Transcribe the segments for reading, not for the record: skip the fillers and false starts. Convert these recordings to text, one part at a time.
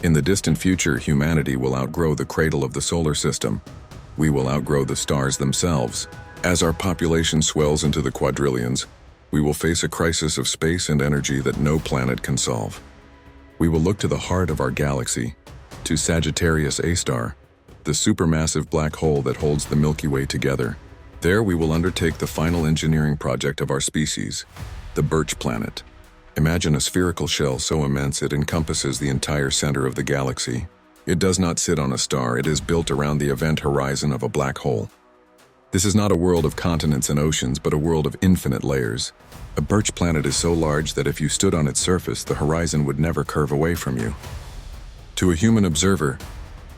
In the distant future, humanity will outgrow the cradle of the solar system. We will outgrow the stars themselves. As our population swells into the quadrillions, we will face a crisis of space and energy that no planet can solve. We will look to the heart of our galaxy, to Sagittarius A star, the supermassive black hole that holds the Milky Way together. There we will undertake the final engineering project of our species, the Birch Planet. Imagine a spherical shell so immense it encompasses the entire center of the galaxy. It does not sit on a star, it is built around the event horizon of a black hole. This is not a world of continents and oceans, but a world of infinite layers. A Birch Planet is so large that if you stood on its surface, the horizon would never curve away from you. To a human observer,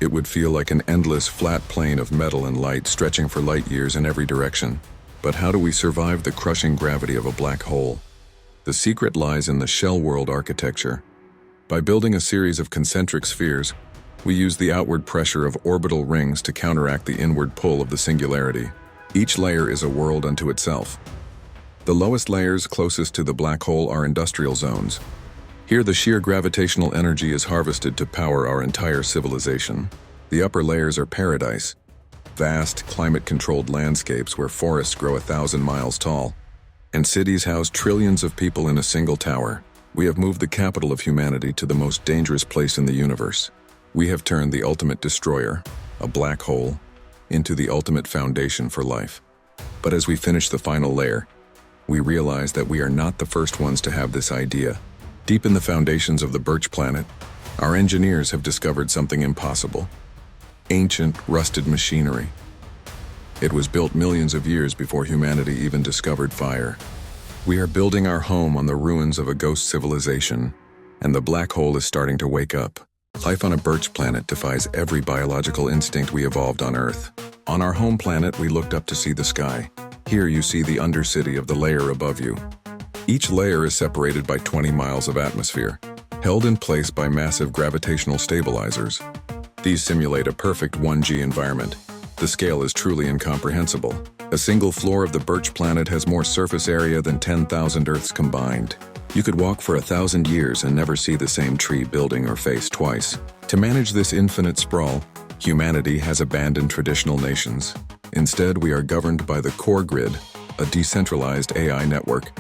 it would feel like an endless flat plane of metal and light stretching for light years in every direction. But how do we survive the crushing gravity of a black hole? The secret lies in the shell world architecture. By building a series of concentric spheres, we use the outward pressure of orbital rings to counteract the inward pull of the singularity. Each layer is a world unto itself. The lowest layers closest to the black hole are industrial zones. Here the sheer gravitational energy is harvested to power our entire civilization. The upper layers are paradise, vast, climate-controlled landscapes where forests grow 1,000 miles tall, and cities house trillions of people in a single tower. We have moved the capital of humanity to the most dangerous place in the universe. We have turned the ultimate destroyer, a black hole, into the ultimate foundation for life. But as we finish the final layer, we realize that we are not the first ones to have this idea. Deep in the foundations of the Birch Planet, our engineers have discovered something impossible. Ancient, rusted machinery. It was built millions of years before humanity even discovered fire. We are building our home on the ruins of a ghost civilization, and the black hole is starting to wake up. Life on a Birch Planet defies every biological instinct we evolved on Earth. On our home planet, we looked up to see the sky. Here you see the undercity of the layer above you. Each layer is separated by 20 miles of atmosphere, held in place by massive gravitational stabilizers. These simulate a perfect 1G environment. The scale is truly incomprehensible. A single floor of the Birch Planet has more surface area than 10,000 Earths combined. You could walk for 1,000 years and never see the same tree, building, or face twice. To manage this infinite sprawl, humanity has abandoned traditional nations. Instead, we are governed by the core grid, a decentralized AI network.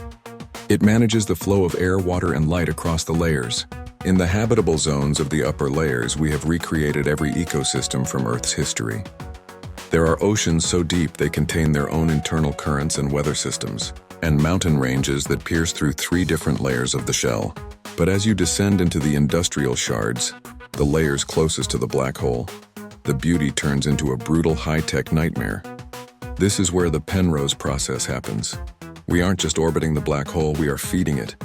It manages the flow of air, water, and light across the layers. In the habitable zones of the upper layers, we have recreated every ecosystem from Earth's history. There are oceans so deep they contain their own internal currents and weather systems, and mountain ranges that pierce through 3 different layers of the shell. But as you descend into the industrial shards, the layers closest to the black hole, the beauty turns into a brutal high-tech nightmare. This is where the Penrose process happens. We aren't just orbiting the black hole, we are feeding it.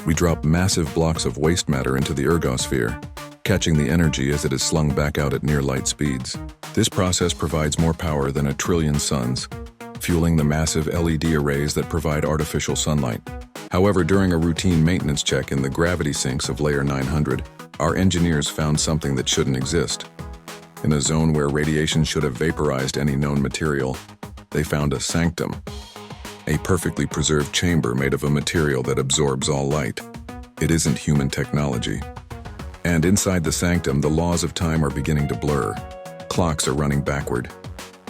We drop massive blocks of waste matter into the ergosphere, catching the energy as it is slung back out at near light speeds. This process provides more power than 1 trillion suns, fueling the massive LED arrays that provide artificial sunlight. However, during a routine maintenance check in the gravity sinks of layer 900, our engineers found something that shouldn't exist. In a zone where radiation should have vaporized any known material, they found a sanctum, a perfectly preserved chamber made of a material that absorbs all light. It isn't human technology. And inside the sanctum, the laws of time are beginning to blur. Clocks are running backward.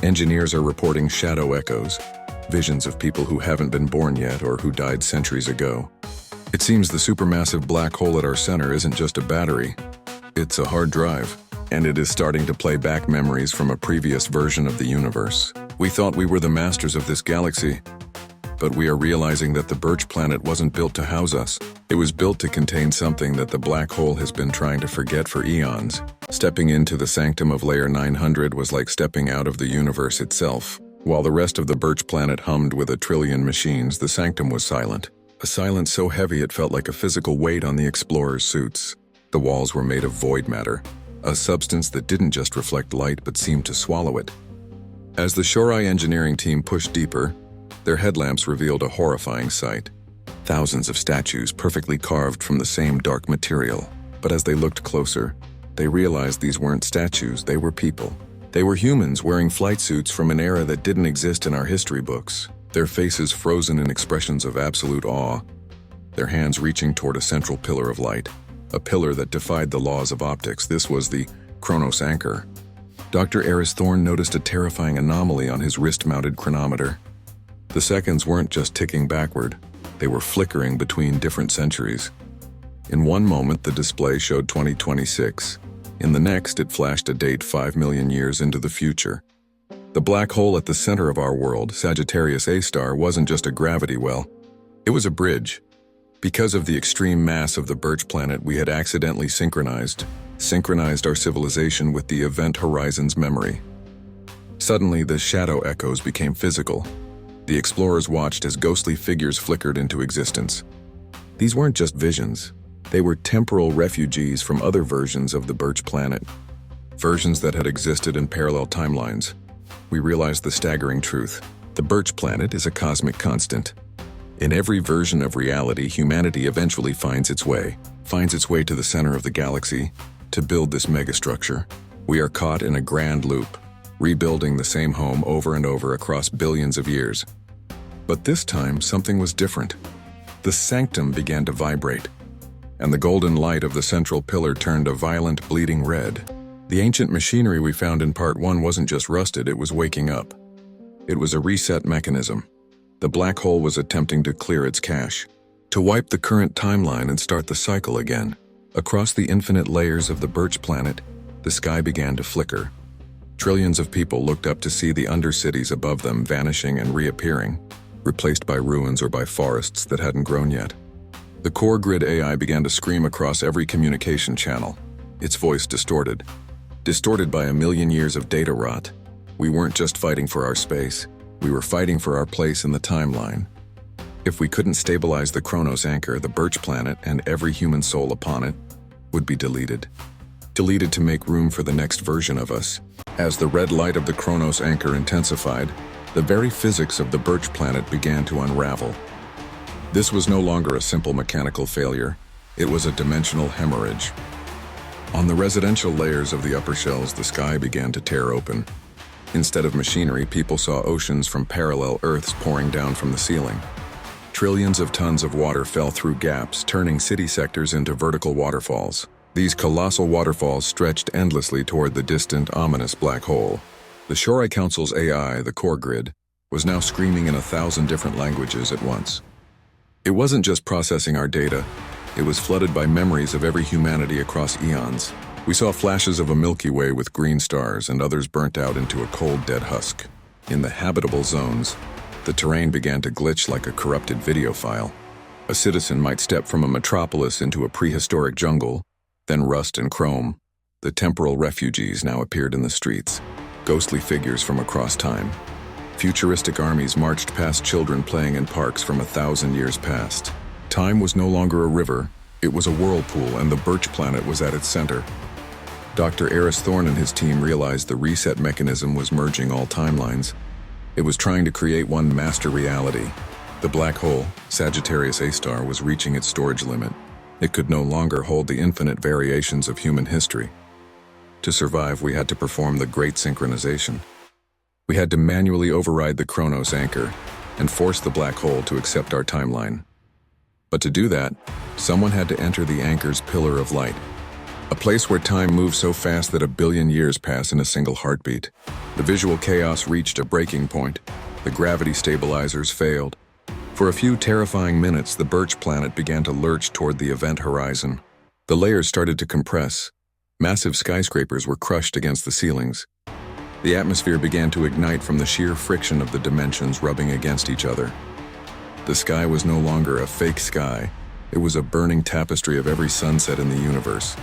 Engineers are reporting shadow echoes, visions of people who haven't been born yet or who died centuries ago. It seems the supermassive black hole at our center isn't just a battery, it's a hard drive, and it is starting to play back memories from a previous version of the universe. We thought we were the masters of this galaxy, but we are realizing that the Birch Planet wasn't built to house us. It was built to contain something that the black hole has been trying to forget for eons. Stepping into the sanctum of layer 900 was like stepping out of the universe itself. While the rest of the Birch Planet hummed with 1 trillion machines, the sanctum was silent. A silence so heavy it felt like a physical weight on the explorers' suits. The walls were made of void matter, a substance that didn't just reflect light but seemed to swallow it. As the Shorai engineering team pushed deeper, their headlamps revealed a horrifying sight. Thousands of statues perfectly carved from the same dark material. But as they looked closer, they realized these weren't statues, they were people. They were humans wearing flight suits from an era that didn't exist in our history books, their faces frozen in expressions of absolute awe, their hands reaching toward a central pillar of light. a pillar that defied the laws of optics. This was the Chronos anchor. Dr. Eris Thorne noticed a terrifying anomaly on his wrist-mounted chronometer. The seconds weren't just ticking backward, they were flickering between different centuries. In one moment, the display showed 2026. In the next, it flashed a date 5 million years into the future. The black hole at the center of our world, Sagittarius A star, wasn't just a gravity well. It was a bridge. Because of the extreme mass of the Birch Planet, we had accidentally synchronized our civilization with the event horizon's memory. Suddenly, the shadow echoes became physical. The explorers watched as ghostly figures flickered into existence. These weren't just visions. They were temporal refugees from other versions of the Birch Planet, versions that had existed in parallel timelines. We realized the staggering truth. The Birch Planet is a cosmic constant. In every version of reality, humanity eventually finds its way to the center of the galaxy to build this megastructure. We are caught in a grand loop, rebuilding the same home over and over across billions of years. But this time, something was different. The sanctum began to vibrate, and the golden light of the central pillar turned a violent, bleeding red. The ancient machinery we found in Part 1 wasn't just rusted, it was waking up. It was a reset mechanism. The black hole was attempting to clear its cache, to wipe the current timeline and start the cycle again. Across the infinite layers of the Birch Planet, the sky began to flicker. Trillions of people looked up to see the undercities above them vanishing and reappearing, replaced by ruins or by forests that hadn't grown yet. The core grid AI began to scream across every communication channel, its voice distorted by a million years of data rot. We weren't just fighting for our space, we were fighting for our place in the timeline. If we couldn't stabilize the Chronos anchor, the Birch Planet and every human soul upon it would be deleted. Deleted to make room for the next version of us. As the red light of the Chronos anchor intensified, the very physics of the Birch Planet began to unravel. This was no longer a simple mechanical failure, it was a dimensional hemorrhage. On the residential layers of the upper shells, the sky began to tear open. Instead of machinery, people saw oceans from parallel Earths pouring down from the ceiling. Trillions of tons of water fell through gaps, turning city sectors into vertical waterfalls. These colossal waterfalls stretched endlessly toward the distant, ominous black hole. The Shorai Council's AI, the core grid, was now screaming in 1,000 different languages at once. It wasn't just processing our data, it was flooded by memories of every humanity across eons. We saw flashes of a Milky Way with green stars and others burnt out into a cold, dead husk. In the habitable zones, the terrain began to glitch like a corrupted video file. A citizen might step from a metropolis into a prehistoric jungle, then rust and chrome. The temporal refugees now appeared in the streets, ghostly figures from across time. Futuristic armies marched past children playing in parks from 1,000 years past. Time was no longer a river, it was a whirlpool, and the Birch Planet was at its center. Dr. Eris Thorne and his team realized the reset mechanism was merging all timelines. It was trying to create one master reality. The black hole, Sagittarius A star, was reaching its storage limit. It could no longer hold the infinite variations of human history. To survive, we had to perform the Great Synchronization. We had to manually override the Chronos anchor and force the black hole to accept our timeline. But to do that, someone had to enter the anchor's pillar of light, a place where time moves so fast that 1 billion years pass in a single heartbeat. The visual chaos reached a breaking point. The gravity stabilizers failed. For a few terrifying minutes, the Birch Planet began to lurch toward the event horizon. The layers started to compress. Massive skyscrapers were crushed against the ceilings. The atmosphere began to ignite from the sheer friction of the dimensions rubbing against each other. The sky was no longer a fake sky. It was a burning tapestry of every sunset in the universe.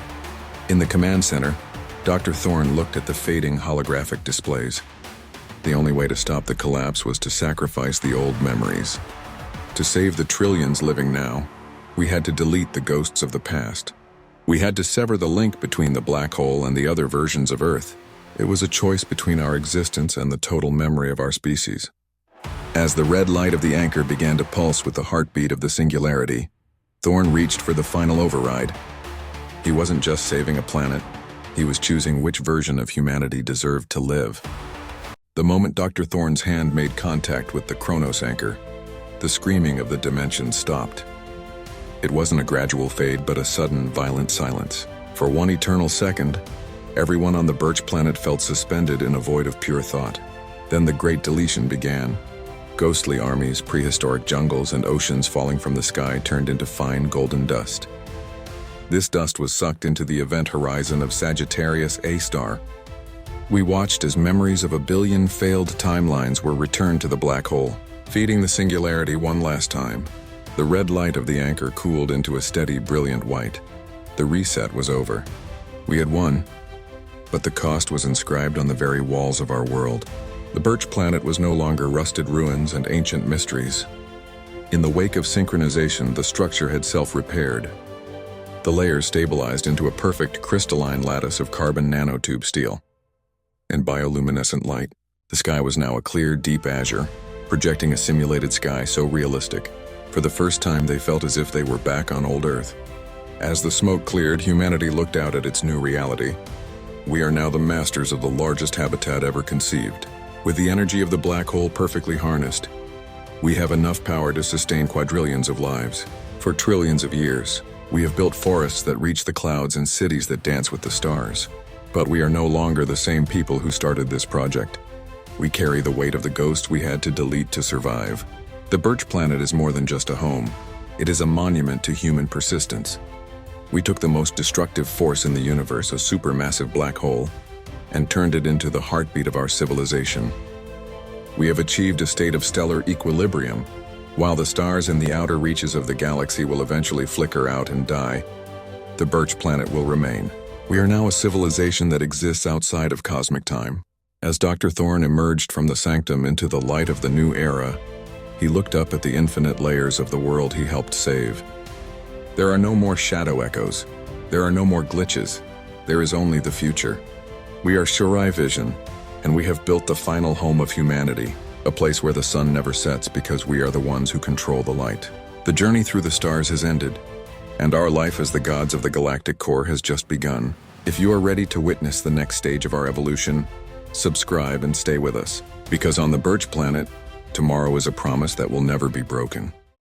In the command center, Dr. Thorne looked at the fading holographic displays. The only way to stop the collapse was to sacrifice the old memories. To save the trillions living now, we had to delete the ghosts of the past. We had to sever the link between the black hole and the other versions of Earth. It was a choice between our existence and the total memory of our species. As the red light of the anchor began to pulse with the heartbeat of the singularity, Thorne reached for the final override. He wasn't just saving a planet, he was choosing which version of humanity deserved to live. The moment Dr. Thorne's hand made contact with the Chronos anchor, the screaming of the dimensions stopped. It wasn't a gradual fade, but a sudden, violent silence. For one eternal second, everyone on the Birch Planet felt suspended in a void of pure thought. Then the Great Deletion began. Ghostly armies, prehistoric jungles, and oceans falling from the sky turned into fine golden dust. This dust was sucked into the event horizon of Sagittarius A star. We watched as memories of 1 billion failed timelines were returned to the black hole, feeding the singularity one last time. The red light of the anchor cooled into a steady, brilliant white. The reset was over. We had won, but the cost was inscribed on the very walls of our world. The Birch Planet was no longer rusted ruins and ancient mysteries. In the wake of synchronization, the structure had self-repaired. The layers stabilized into a perfect crystalline lattice of carbon nanotube steel. In bioluminescent light, the sky was now a clear, deep azure, projecting a simulated sky so realistic. For the first time, they felt as if they were back on old Earth. As the smoke cleared, humanity looked out at its new reality. We are now the masters of the largest habitat ever conceived. With the energy of the black hole perfectly harnessed, we have enough power to sustain quadrillions of lives. For trillions of years, we have built forests that reach the clouds and cities that dance with the stars. But we are no longer the same people who started this project. We carry the weight of the ghost we had to delete to survive. The Birch Planet is more than just a home. It is a monument to human persistence. We took the most destructive force in the universe, a supermassive black hole, and turned it into the heartbeat of our civilization. We have achieved a state of stellar equilibrium. While the stars in the outer reaches of the galaxy will eventually flicker out and die, the Birch Planet will remain. We are now a civilization that exists outside of cosmic time. As Dr. Thorne emerged from the sanctum into the light of the new era, he looked up at the infinite layers of the world he helped save. There are no more shadow echoes. There are no more glitches. There is only the future. We are Shorai Vision, and we have built the final home of humanity, a place where the sun never sets because we are the ones who control the light. The journey through the stars has ended, and our life as the gods of the galactic core has just begun. If you are ready to witness the next stage of our evolution, subscribe and stay with us, because on the Birch Planet, tomorrow is a promise that will never be broken.